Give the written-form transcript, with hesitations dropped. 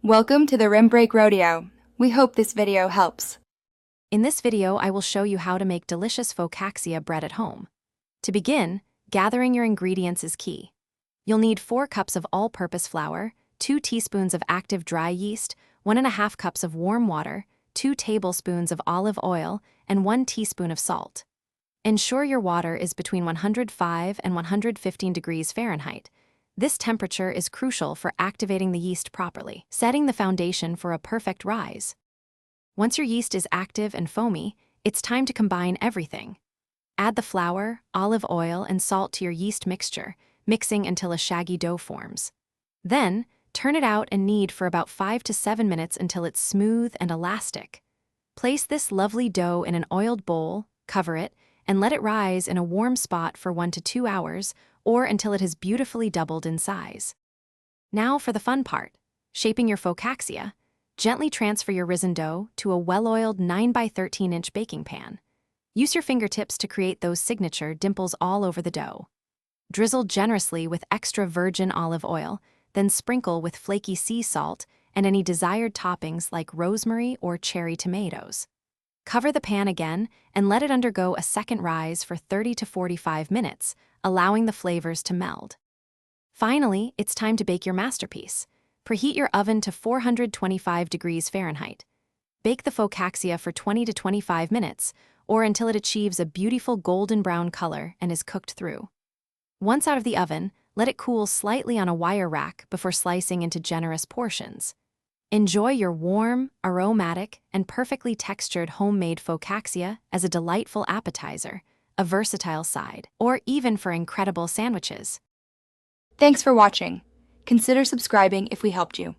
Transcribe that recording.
Welcome to the Rim Break Rodeo. We hope this video helps. In this video, I will show you how to make delicious focaccia bread at home. To begin, gathering your ingredients is key. You'll need 4 cups of all-purpose flour, 2 teaspoons of active dry yeast, 1½ cups of warm water, 2 tablespoons of olive oil, and 1 teaspoon of salt. Ensure your water is between 105 and 115 degrees Fahrenheit. This temperature is crucial for activating the yeast properly, setting the foundation for a perfect rise. Once your yeast is active and foamy, it's time to combine everything. Add the flour, olive oil, and salt to your yeast mixture, mixing until a shaggy dough forms. Then, turn it out and knead for about 5 to 7 minutes until it's smooth and elastic. Place this lovely dough in an oiled bowl, cover it, and let it rise in a warm spot for 1 to 2 hours, or until it has beautifully doubled in size. Now for the fun part, shaping your focaccia. Gently transfer your risen dough to a well-oiled 9 by 13-inch baking pan. Use your fingertips to create those signature dimples all over the dough. Drizzle generously with extra virgin olive oil, then sprinkle with flaky sea salt and any desired toppings like rosemary or cherry tomatoes. Cover the pan again and let it undergo a second rise for 30 to 45 minutes, allowing the flavors to meld. Finally, it's time to bake your masterpiece. Preheat your oven to 425 degrees Fahrenheit. Bake the focaccia for 20 to 25 minutes, or until it achieves a beautiful golden brown color and is cooked through. Once out of the oven, let it cool slightly on a wire rack before slicing into generous portions. Enjoy your warm, aromatic, and perfectly textured homemade focaccia as a delightful appetizer, a versatile side, or even for incredible sandwiches. Thanks for watching. Consider subscribing if we helped you.